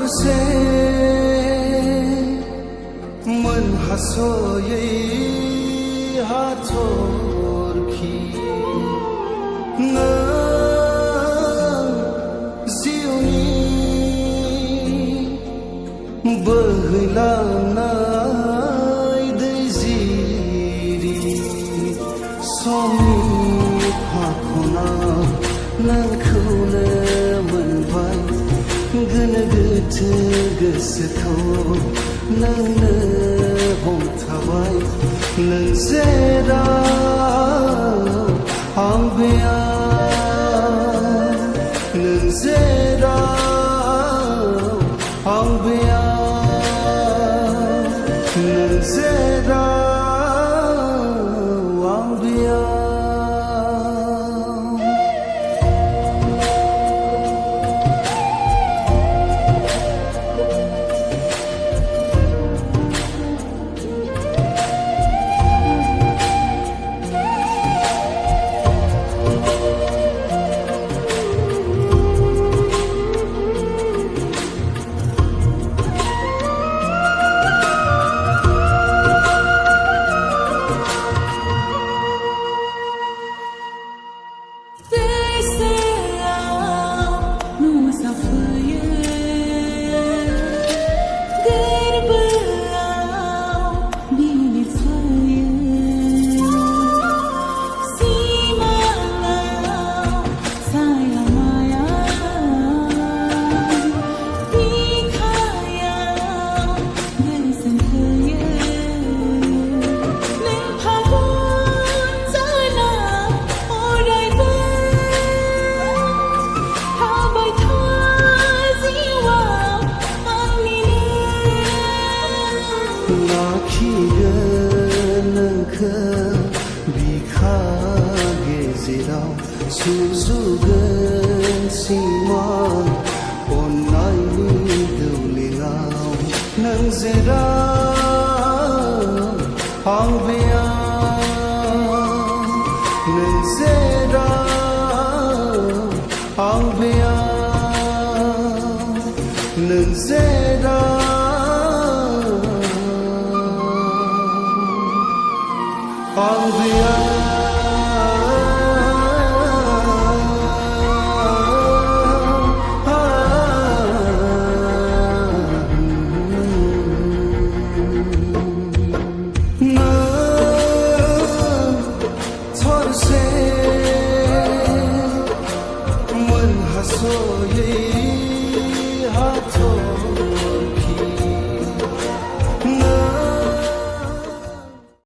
से मन हसोयै हाथरखि न जिउनि बोहैलांनाय दै जिरि समनि फाखनाव नोंखौनो मोनबाय गोनो गोथो गोसोखौ नोंनो हमथाबाय नों जेराव आं बेयाव नों जेराव आं बेयाव नों जेराव आं बेयाव लाखिगोन नोंखौ बिखा गेजेराव सुजुगोन सिमां अननायनि दौलेङाव नों जेराव आं बेयाव नों जेराव आं बेयाव नों जेराव आं बेयाव थरसे मन हसोयै